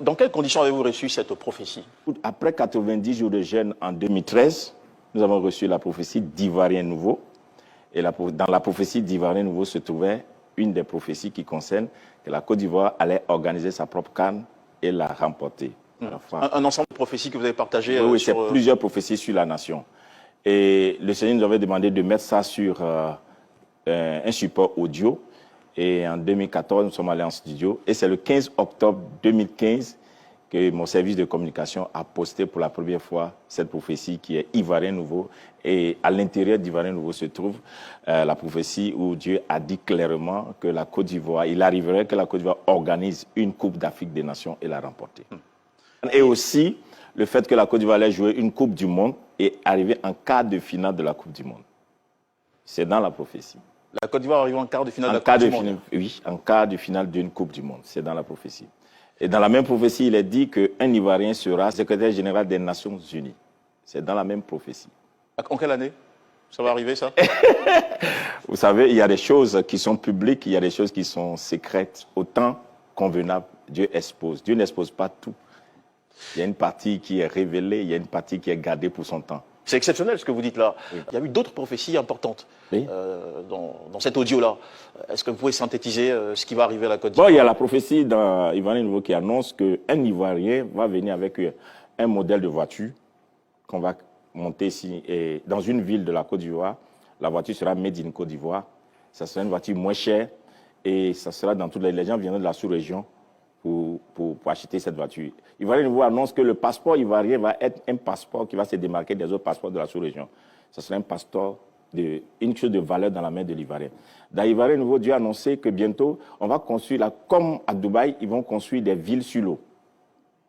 Dans quelles conditions avez-vous reçu cette prophétie? Après 90 jours de jeûne en 2013, nous avons reçu la prophétie d'Ivoirien Nouveau. Et dans la prophétie d'Ivoirien Nouveau se trouvait une des prophéties qui concerne que la Côte d'Ivoire allait organiser sa propre CAN et la remporter. Un ensemble de prophéties que vous avez partagées. Oui, c'est plusieurs prophéties sur la nation. Et le Seigneur nous avait demandé de mettre ça sur un support audio. Et en 2014, nous sommes allés en studio. Et c'est le 15 octobre 2015 que mon service de communication a posté pour la première fois cette prophétie qui est Ivoirien Nouveau. Et à l'intérieur d'Ivoirien Nouveau se trouve la prophétie où Dieu a dit clairement que la Côte d'Ivoire, il arriverait que la Côte d'Ivoire organise une Coupe d'Afrique des Nations et la remporter. Et aussi le fait que la Côte d'Ivoire allait jouer une Coupe du Monde et arriver en quart de finale de la Coupe du Monde. C'est dans la prophétie. La Côte d'Ivoire arrive en quart de finale de la Coupe du Monde. Oui, en quart de finale d'une Coupe du Monde. C'est dans la prophétie. Et dans la même prophétie, il est dit qu'un Ivoirien sera secrétaire général des Nations Unies. C'est dans la même prophétie. En quelle année ça va arriver, ça? Vous savez, il y a des choses qui sont publiques, il y a des choses qui sont secrètes. Au temps convenable, Dieu expose. Dieu n'expose pas tout. Il y a une partie qui est révélée, il y a une partie qui est gardée pour son temps. C'est exceptionnel ce que vous dites là. Oui. Il y a eu d'autres prophéties importantes oui. Dans cet audio-là. Est-ce que vous pouvez synthétiser ce qui va arriver à la Côte d'Ivoire? Bon, il y a la prophétie dans Ivoirien Nouveau qui annonce qu'un Ivoirien va venir avec un modèle de voiture qu'on va monter ici. Et dans une ville de la Côte d'Ivoire, la voiture sera made in Côte d'Ivoire. Ça sera une voiture moins chère et ça sera dans toutes les gens viendront de la sous-région pour acheter cette voiture. Ivoirien Nouveau annonce que le passeport ivoirien va être un passeport qui va se démarquer des autres passeports de la sous-région. Ce sera un passeport, une chose de valeur dans la main de l'Ivoirien. Dans Ivoirien Nouveau, Dieu a annoncé que bientôt, on va construire, comme à Dubaï, ils vont construire des villes sur l'eau.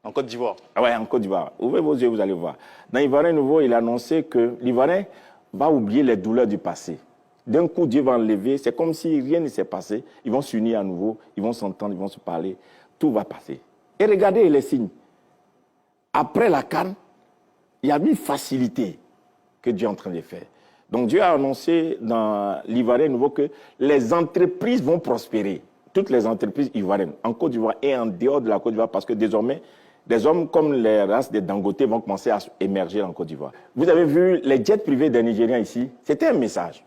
En Côte d'Ivoire? Ah ouais, en Côte d'Ivoire. Ouvrez vos yeux, vous allez voir. Dans Ivoirien Nouveau, il a annoncé que l'Ivoirien va oublier les douleurs du passé. D'un coup, Dieu va enlever, c'est comme si rien ne s'est passé. Ils vont s'unir à nouveau, ils vont s'entendre, ils vont se parler. Tout va passer. Et regardez les signes. Après la CAN, il y a une facilité que Dieu est en train de faire. Donc Dieu a annoncé dans l'Ivoirien Nouveau que les entreprises vont prospérer. Toutes les entreprises ivoiriennes, en Côte d'Ivoire et en dehors de la Côte d'Ivoire, parce que désormais, des hommes comme les races des Dangote vont commencer à émerger en Côte d'Ivoire. Vous avez vu les jets privés des Nigériens ici, c'était un message.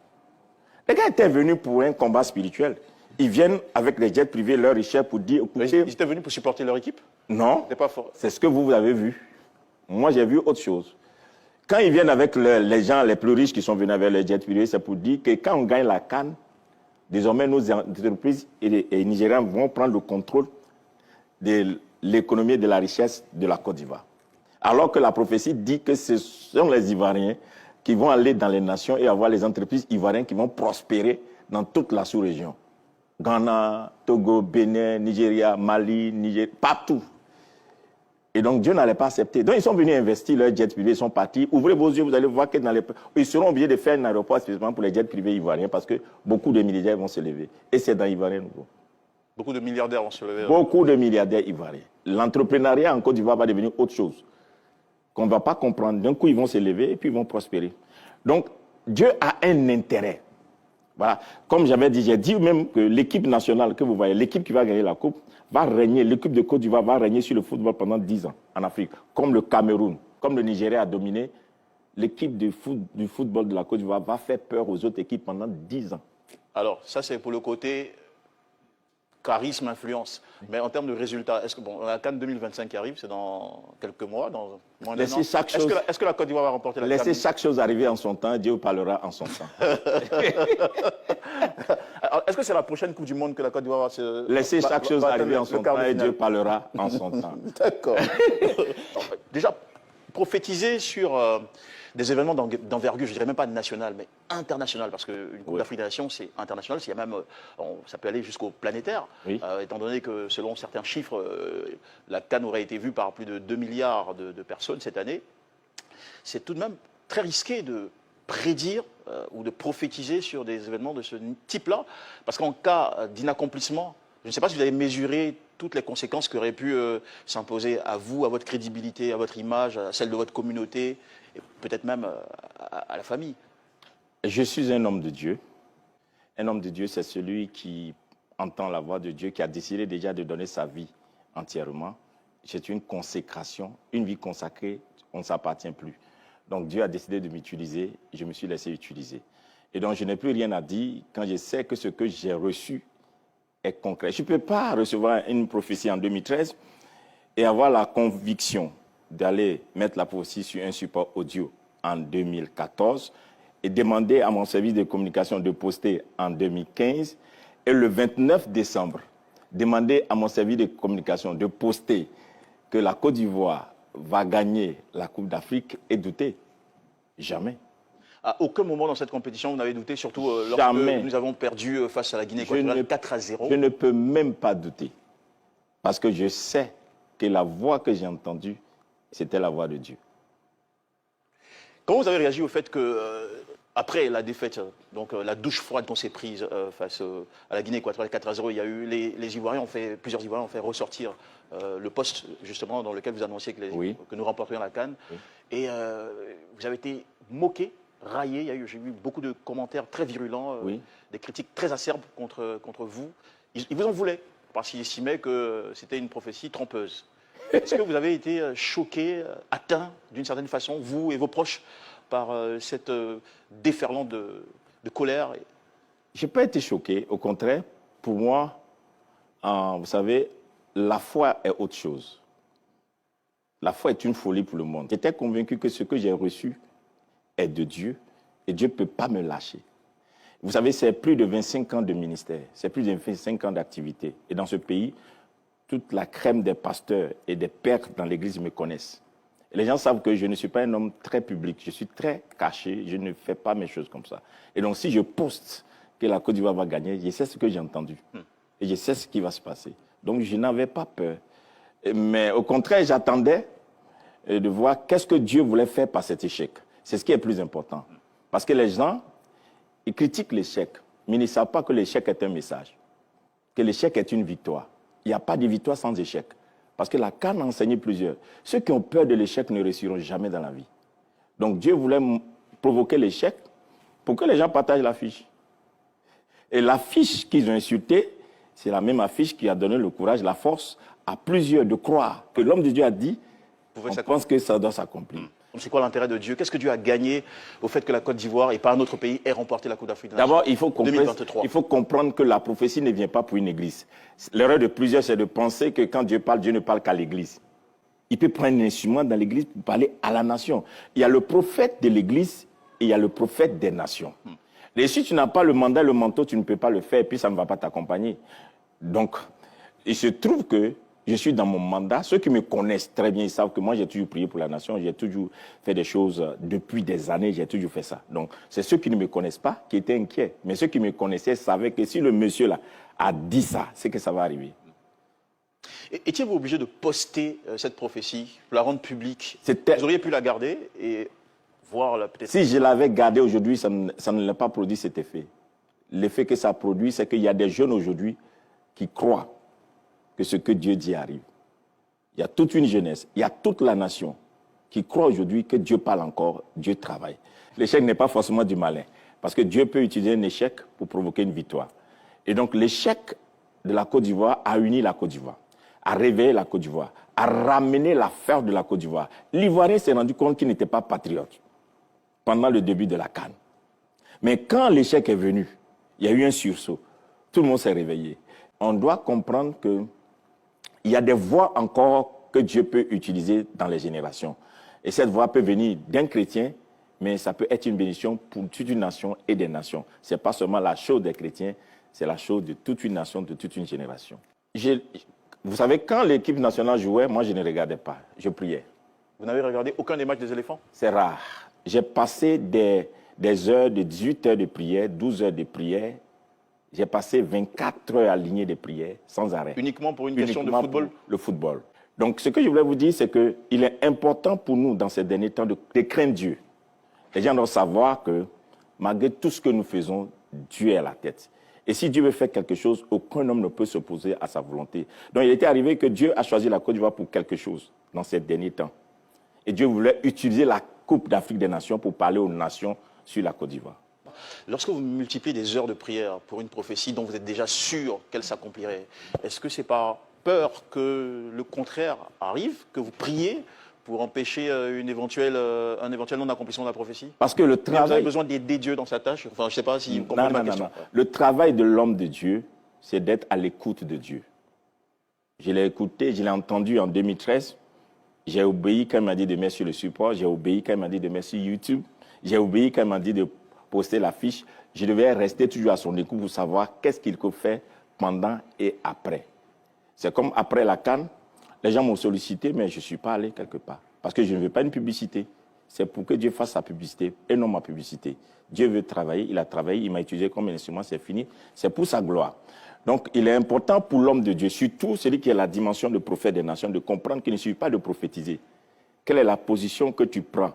Les gars étaient venus pour un combat spirituel. Ils viennent avec les jets privés, leur richesse, pour dire... Écoutez, ils étaient venus pour supporter leur équipe? Non, c'est ce que vous avez vu. Moi, j'ai vu autre chose. Quand ils viennent avec les gens les plus riches qui sont venus avec les jets privés, c'est pour dire que quand on gagne la CAN, désormais, nos entreprises et les Nigériens vont prendre le contrôle de l'économie et de la richesse de la Côte d'Ivoire. Alors que la prophétie dit que ce sont les Ivoiriens qui vont aller dans les nations et avoir les entreprises ivoiriennes qui vont prospérer dans toute la sous-région. Ghana, Togo, Bénin, Nigeria, Mali, Niger, partout. Et donc Dieu n'allait pas accepter. Donc ils sont venus investir leurs jets privés, ils sont partis. Ouvrez vos yeux, vous allez voir que ils seront obligés de faire un aéroport spécifiquement pour les jets privés ivoiriens parce que beaucoup de milliardaires vont se lever. Et c'est dans Ivoirien Nouveau. Beaucoup de milliardaires vont se lever. Beaucoup de milliardaires ivoiriens. L'entrepreneuriat en Côte d'Ivoire va devenir autre chose qu'on ne va pas comprendre. D'un coup, ils vont se lever et puis ils vont prospérer. Donc Dieu a un intérêt. Voilà. Comme j'avais dit, j'ai dit même que l'équipe nationale que vous voyez, l'équipe qui va gagner la Coupe, va régner, l'équipe de Côte d'Ivoire va régner sur le football pendant 10 ans en Afrique. Comme le Cameroun, comme le Nigeria a dominé, l'équipe du football de la Côte d'Ivoire va faire peur aux autres équipes pendant 10 ans. Alors, ça c'est pour le côté charisme, influence. Mais en termes de résultats, est-ce que la CAN 2025 qui arrive, c'est dans quelques mois, dans moins d'un an. Est-ce que la Côte d'Ivoire va remporter la CAN? Laissez chaque chose arriver en son temps, Dieu parlera en son temps. Est-ce que c'est la prochaine Coupe du Monde que la Côte d'Ivoire va se... Laissez chaque chose arriver en son temps et Dieu parlera en son temps. D'accord. Déjà, prophétiser sur des événements d'envergure, je ne dirais même pas national, mais international, parce qu'une Coupe d'Afrique des Nations, c'est international, ça peut aller jusqu'au planétaire, oui. Étant donné que selon certains chiffres, la CAN aurait été vue par plus de 2 milliards de personnes cette année. C'est tout de même très risqué de prédire ou de prophétiser sur des événements de ce type-là, parce qu'en cas d'inaccomplissement, je ne sais pas si vous avez mesuré toutes les conséquences qui auraient pu s'imposer à vous, à votre crédibilité, à votre image, à celle de votre communauté, et peut-être même à la famille. Je suis un homme de Dieu. Un homme de Dieu, c'est celui qui entend la voix de Dieu, qui a décidé déjà de donner sa vie entièrement. c'est une consécration, une vie consacrée, on ne s'appartient plus. Donc Dieu a décidé de m'utiliser, je me suis laissé utiliser. Et donc je n'ai plus rien à dire quand je sais que ce que j'ai reçu est concret. Je ne peux pas recevoir une prophétie en 2013 et avoir la conviction d'aller mettre la prophétie sur un support audio en 2014 et demander à mon service de communication de poster en 2015 et le 29 décembre, demander à mon service de communication de poster que la Côte d'Ivoire va gagner la Coupe d'Afrique et douter. Jamais. À aucun moment dans cette compétition, vous n'avez douté, surtout lorsque Jamais. nous avons perdu face à la Guinée équatoriale 4-0. Je ne peux même pas douter. Parce que je sais que la voix que j'ai entendue, c'était la voix de Dieu. Comment vous avez réagi au fait que, après la défaite, donc la douche froide qu'on s'est prise face à la Guinée équatoriale 4-0, il y a eu les Ivoiriens plusieurs Ivoiriens ont fait ressortir le poste justement dans lequel vous annonciez que nous remporterions la CAN. Oui. Et vous avez été moqué, raillé. J'ai eu beaucoup de commentaires très virulents, des critiques très acerbes contre vous. Ils vous en voulaient parce qu'ils estimaient que c'était une prophétie trompeuse. Est-ce que vous avez été choqué, atteint d'une certaine façon, vous et vos proches, par cette déferlante de colère? Je n'ai pas été choqué. Au contraire, pour moi, vous savez, la foi est autre chose. La foi est une folie pour le monde. J'étais convaincu que ce que j'ai reçu est de Dieu et Dieu ne peut pas me lâcher. Vous savez, c'est plus de 25 ans de ministère, c'est plus de 25 ans d'activité. Et dans ce pays, toute la crème des pasteurs et des pères dans l'église me connaissent. Et les gens savent que je ne suis pas un homme très public, je suis très caché, je ne fais pas mes choses comme ça. Et donc si je poste que la Côte d'Ivoire va gagner, je sais ce que j'ai entendu. Et je sais ce qui va se passer. Donc je n'avais pas peur. Mais au contraire, j'attendais de voir qu'est-ce que Dieu voulait faire par cet échec. C'est ce qui est le plus important. Parce que les gens, ils critiquent l'échec, mais ils ne savent pas que l'échec est un message, que l'échec est une victoire. Il n'y a pas de victoire sans échec. Parce que la CAN a enseigné plusieurs. Ceux qui ont peur de l'échec ne réussiront jamais dans la vie. Donc Dieu voulait provoquer l'échec pour que les gens partagent l'affiche. Et l'affiche qu'ils ont insultée, c'est la même affiche qui a donné le courage, la force à plusieurs de croire que l'homme de Dieu a dit, on pense que ça doit s'accomplir. C'est quoi l'intérêt de Dieu? Qu'est-ce que Dieu a gagné au fait que la Côte d'Ivoire et pas un autre pays ait remporté la Coupe d'Afrique? D'abord, il faut comprendre que la prophétie ne vient pas pour une église. L'erreur de plusieurs, c'est de penser que quand Dieu ne parle qu'à l'église. Il peut prendre un instrument dans l'église pour parler à la nation. Il y a le prophète de l'église et il y a le prophète des nations. Et si tu n'as pas le mandat, le manteau, tu ne peux pas le faire et puis ça ne va pas t'accompagner. Donc, il se trouve que je suis dans mon mandat. Ceux qui me connaissent très bien, ils savent que moi, j'ai toujours prié pour la nation. J'ai toujours fait des choses depuis des années. J'ai toujours fait ça. Donc, c'est ceux qui ne me connaissent pas qui étaient inquiets. Mais ceux qui me connaissaient savaient que si le monsieur-là a dit ça, c'est que ça va arriver. Étiez-vous obligé de poster cette prophétie, la rendre publique? Vous auriez pu la garder et voir peut-être... Si je l'avais gardée aujourd'hui, ça ne l'a pas produit cet effet. L'effet que ça produit, c'est qu'il y a des jeunes aujourd'hui qui croient que ce que Dieu dit arrive. Il y a toute une jeunesse, il y a toute la nation qui croit aujourd'hui que Dieu parle encore, Dieu travaille. L'échec n'est pas forcément du malin, parce que Dieu peut utiliser un échec pour provoquer une victoire. Et donc l'échec de la Côte d'Ivoire a uni la Côte d'Ivoire, a réveillé la Côte d'Ivoire, a ramené l'affaire de la Côte d'Ivoire. L'Ivoirien s'est rendu compte qu'il n'était pas patriote pendant le début de la CAN. Mais quand l'échec est venu, il y a eu un sursaut. Tout le monde s'est réveillé. On doit comprendre que il y a des voix encore que Dieu peut utiliser dans les générations. Et cette voix peut venir d'un chrétien, mais ça peut être une bénédiction pour toute une nation et des nations. Ce n'est pas seulement la chose des chrétiens, c'est la chose de toute une nation, de toute une génération. Vous savez, quand l'équipe nationale jouait, moi je ne regardais pas, je priais. Vous n'avez regardé aucun des matchs des éléphants? C'est rare. J'ai passé des heures de 18 heures de prière, 12 heures de prière. J'ai passé 24 heures alignées de prière, sans arrêt. Uniquement pour une question de football? Le football. Donc, ce que je voulais vous dire, c'est qu'il est important pour nous, dans ces derniers temps, de craindre Dieu. Les gens doivent savoir que, malgré tout ce que nous faisons, Dieu est à la tête. Et si Dieu veut faire quelque chose, aucun homme ne peut s'opposer à sa volonté. Donc, il était arrivé que Dieu a choisi la Côte d'Ivoire pour quelque chose, dans ces derniers temps. Et Dieu voulait utiliser la Coupe d'Afrique des Nations pour parler aux nations sur la Côte d'Ivoire. Lorsque vous multipliez des heures de prière pour une prophétie dont vous êtes déjà sûr qu'elle s'accomplirait, est-ce que ce n'est pas peur que le contraire arrive, que vous priez pour empêcher un éventuel non-accomplissement de la prophétie? Parce que le Vous avez travail... besoin d'aider Dieu dans sa tâche? Enfin, je ne sais pas si vous Non, comprenez ma non, question. non. Le travail de l'homme de Dieu, c'est d'être à l'écoute de Dieu. Je l'ai écouté, je l'ai entendu en 2013. J'ai obéi quand il m'a dit de mettre sur le support. J'ai obéi quand il m'a dit de mettre sur YouTube. J'ai obéi quand il m'a dit de poster l'affiche. Je devais rester toujours à son écoute pour savoir qu'est-ce qu'il faut faire pendant et après. C'est comme après la CAN, les gens m'ont sollicité, mais je ne suis pas allé quelque part. Parce que je ne veux pas une publicité. C'est pour que Dieu fasse sa publicité et non ma publicité. Dieu veut travailler, il a travaillé, il m'a utilisé comme un instrument, c'est fini. C'est pour sa gloire. Donc, il est important pour l'homme de Dieu, surtout celui qui a la dimension de prophète des nations, de comprendre qu'il ne suffit pas de prophétiser. Quelle est la position que tu prends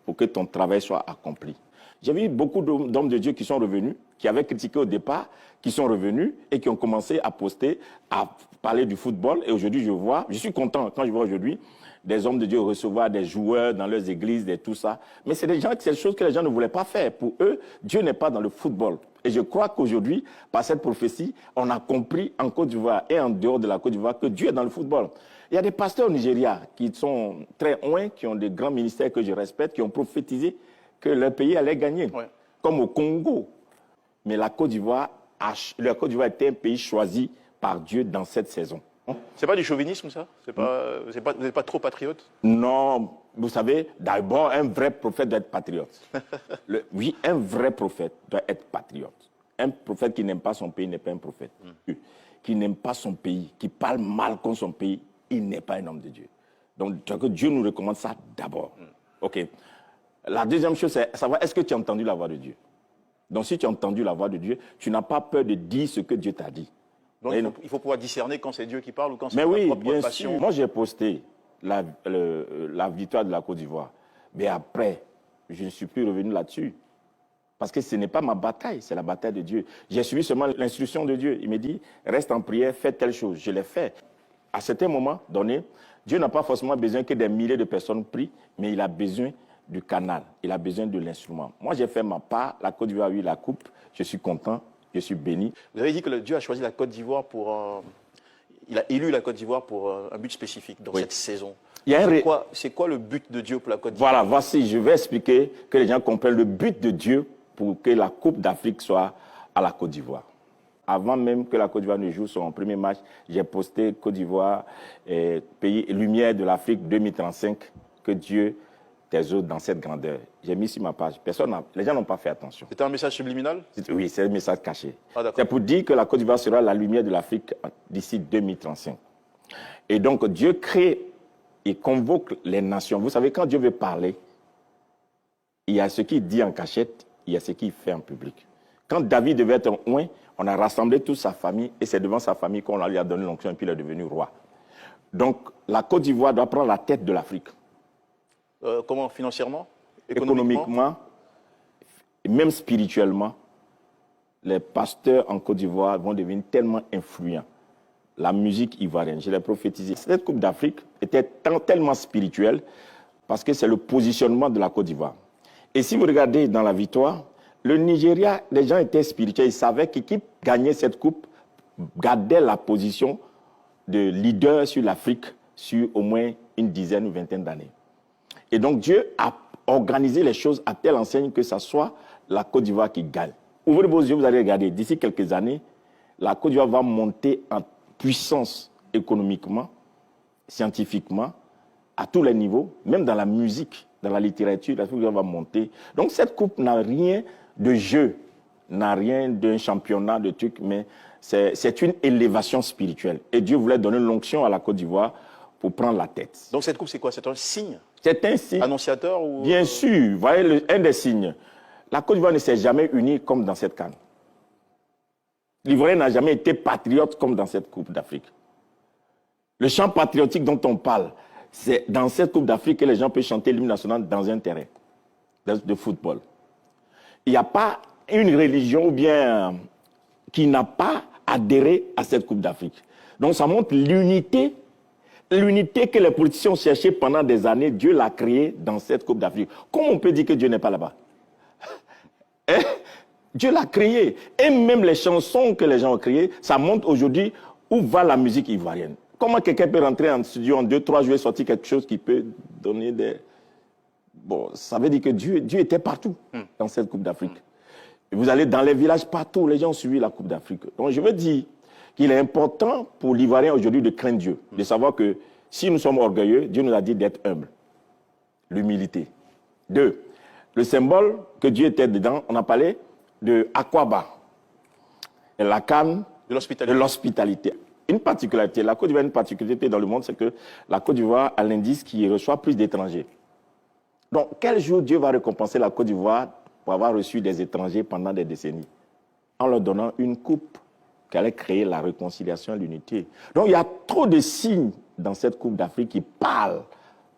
pour que ton travail soit accompli? J'ai vu beaucoup d'hommes de Dieu qui sont revenus, qui avaient critiqué au départ, qui sont revenus et qui ont commencé à poster, à parler du football. Et aujourd'hui, je suis content quand je vois aujourd'hui des hommes de Dieu recevoir des joueurs dans leurs églises, tout ça. Mais c'est des choses que les gens ne voulaient pas faire. Pour eux, Dieu n'est pas dans le football. Et je crois qu'aujourd'hui, par cette prophétie, on a compris en Côte d'Ivoire et en dehors de la Côte d'Ivoire que Dieu est dans le football. Il y a des pasteurs au Nigeria qui sont très loin, qui ont des grands ministères que je respecte, qui ont prophétisé que leur pays allait gagner, comme au Congo. Mais la Côte d'Ivoire était un pays choisi par Dieu dans cette saison. C'est pas du chauvinisme, ça? Vous n'êtes pas trop patriote? Non, vous savez, d'abord, un vrai prophète doit être patriote. Oui, un vrai prophète doit être patriote. Un prophète qui n'aime pas son pays n'est pas un prophète. Qui n'aime pas son pays, qui parle mal contre son pays, il n'est pas un homme de Dieu. Donc, Dieu nous recommande ça d'abord. OK. La deuxième chose, c'est savoir, est-ce que tu as entendu la voix de Dieu? Donc, si tu as entendu la voix de Dieu, tu n'as pas peur de dire ce que Dieu t'a dit. Donc, il faut pouvoir discerner quand c'est Dieu qui parle ou quand c'est ta propre passion. Sûr. Moi, j'ai posté la victoire de la Côte d'Ivoire. Mais après, je ne suis plus revenu là-dessus. Parce que ce n'est pas ma bataille, c'est la bataille de Dieu. J'ai suivi seulement l'instruction de Dieu. Il me dit, reste en prière, fais telle chose. Je l'ai fait. À certains moments donnés, Dieu n'a pas forcément besoin que des milliers de personnes prient, mais il a besoin du canal, il a besoin de l'instrument. Moi, j'ai fait ma part, la Côte d'Ivoire a eu la coupe, je suis content, je suis béni. Vous avez dit que Dieu a choisi la Côte d'Ivoire il a élu la Côte d'Ivoire pour un but spécifique dans cette saison. C'est quoi le but de Dieu pour la Côte d'Ivoire? Voilà, voici, je vais expliquer que les gens comprennent le but de Dieu pour que la Coupe d'Afrique soit à la Côte d'Ivoire. Avant même que la Côte d'Ivoire ne joue son premier match, j'ai posté Côte d'Ivoire, pays lumière de l'Afrique 2035, que Dieu t'exauce dans cette grandeur. J'ai mis sur ma page. Les gens n'ont pas fait attention. C'était un message subliminal? Oui, c'est un message caché. Ah, c'est pour dire que la Côte d'Ivoire sera la lumière de l'Afrique d'ici 2035. Et donc, Dieu crée et convoque les nations. Vous savez, quand Dieu veut parler, il y a ce qu'il dit en cachette, il y a ce qu'il fait en public. Quand David devait être oint, on a rassemblé toute sa famille et c'est devant sa famille qu'on lui a donné l'onction et puis il est devenu roi. Donc, la Côte d'Ivoire doit prendre la tête de l'Afrique. Comment? Financièrement? Économiquement, et même spirituellement, les pasteurs en Côte d'Ivoire vont devenir tellement influents. La musique ivoirienne, je l'ai prophétisé. Cette Coupe d'Afrique était tellement spirituelle parce que c'est le positionnement de la Côte d'Ivoire. Et si vous regardez dans la victoire, le Nigeria, les gens étaient spirituels. Ils savaient que qui gagnait cette coupe gardait la position de leader sur l'Afrique sur au moins une dizaine ou vingtaine d'années. Et donc Dieu a organisé les choses à telle enseigne que ce soit la Côte d'Ivoire qui gagne. Ouvrez vos yeux, vous allez regarder. D'ici quelques années, la Côte d'Ivoire va monter en puissance économiquement, scientifiquement, à tous les niveaux, même dans la musique, dans la littérature, la Côte d'Ivoire va monter. Donc cette coupe n'a rien de jeu, n'a rien d'un championnat de trucs, mais c'est une élévation spirituelle. Et Dieu voulait donner l'onction à la Côte d'Ivoire pour prendre la tête. Donc cette coupe, c'est quoi? C'est un signe? C'est un signe. Annonciateur ou... Bien sûr, vous voyez, un des signes. La Côte d'Ivoire ne s'est jamais unie comme dans cette CAN. L'Ivoirien n'a jamais été patriote comme dans cette Coupe d'Afrique. Le chant patriotique dont on parle, c'est dans cette Coupe d'Afrique que les gens peuvent chanter l'hymne national dans un terrain de football. Il n'y a pas une religion ou bien qui n'a pas adhéré à cette Coupe d'Afrique. Donc ça montre l'unité que les politiciens ont cherchée pendant des années. Dieu l'a créée dans cette Coupe d'Afrique. Comment on peut dire que Dieu n'est pas là-bas? Dieu l'a créé. Et même les chansons que les gens ont créées, ça montre aujourd'hui où va la musique ivoirienne. Comment quelqu'un peut rentrer en studio en 2-3 jours et sortir quelque chose qui peut donner des... Bon, ça veut dire que Dieu était partout dans cette Coupe d'Afrique. Vous allez dans les villages partout, les gens ont suivi la Coupe d'Afrique. Donc je veux dire qu'il est important pour l'Ivoirien aujourd'hui de craindre Dieu, de savoir que si nous sommes orgueilleux, Dieu nous a dit d'être humble. L'humilité. 2. Le symbole que Dieu était dedans, on a parlé de Akwaba, et la canne de l'hospitalité. Une particularité, la Côte d'Ivoire a une particularité dans le monde, c'est que la Côte d'Ivoire a l'indice qui reçoit plus d'étrangers. Donc, quel jour Dieu va récompenser la Côte d'Ivoire pour avoir reçu des étrangers pendant des décennies? En leur donnant une coupe qui allait créer la réconciliation et l'unité. Donc, il y a trop de signes dans cette Coupe d'Afrique qui parlent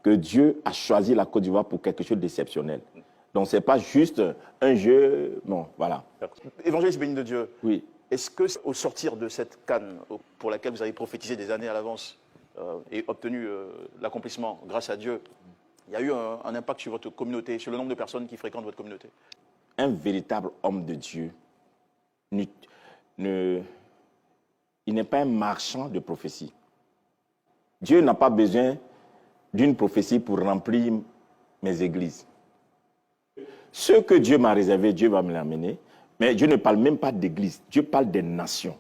que Dieu a choisi la Côte d'Ivoire pour quelque chose d'exceptionnel. Donc, ce n'est pas juste un jeu. Non, voilà. Évangéliste béni de Dieu. Oui. Est-ce que, au sortir de cette CAN pour laquelle vous avez prophétisé des années à l'avance et obtenu l'accomplissement grâce à Dieu, il y a eu un impact sur votre communauté, sur le nombre de personnes qui fréquentent votre communauté? Un véritable homme de Dieu, il n'est pas un marchand de prophétie. Dieu n'a pas besoin d'une prophétie pour remplir mes églises. Ce que Dieu m'a réservé, Dieu va me l'amener. Mais Dieu ne parle même pas d'église, Dieu parle des nations.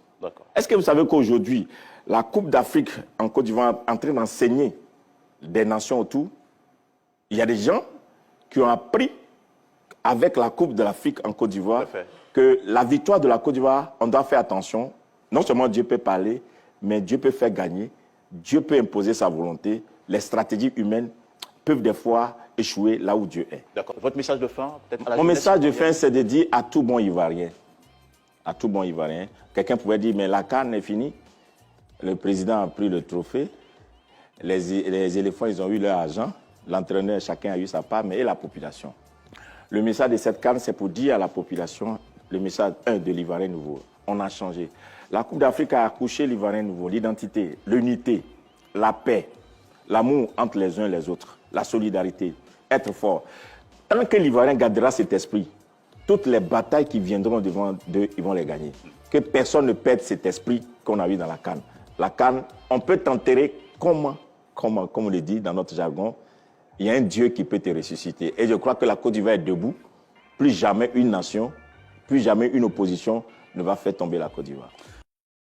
Est-ce que vous savez qu'aujourd'hui, la Coupe d'Afrique en Côte d'Ivoire est en train d'enseigner des nations autour? Il y a des gens qui ont appris avec la Coupe de l'Afrique en Côte d'Ivoire que la victoire de la Côte d'Ivoire, on doit faire attention. Non seulement Dieu peut parler, mais Dieu peut faire gagner, Dieu peut imposer sa volonté. Les stratégies humaines peuvent des fois échouer là où Dieu est. D'accord. Votre message de fin, peut-être à la Mon message de fin, c'est de dire à tout bon Ivoirien, quelqu'un pouvait dire, mais la CAN est finie, le président a pris le trophée, les éléphants, ils ont eu leur argent, l'entraîneur, chacun a eu sa part, mais et la population? Le message de cette CAN, c'est pour dire à la population, le message 1 de l'Ivoirien nouveau, on a changé. La Coupe d'Afrique a accouché l'Ivoirien nouveau, l'identité, l'unité, la paix, l'amour entre les uns et les autres, la solidarité, être fort. Tant que l'Ivoirien gardera cet esprit, toutes les batailles qui viendront devant d'eux, ils vont les gagner. Que personne ne perde cet esprit qu'on a eu dans la CAN. La CAN, on peut t'enterrer comme on le dit dans notre jargon, il y a un Dieu qui peut te ressusciter. Et je crois que la Côte d'Ivoire est debout. Plus jamais une nation, plus jamais une opposition ne va faire tomber la Côte d'Ivoire.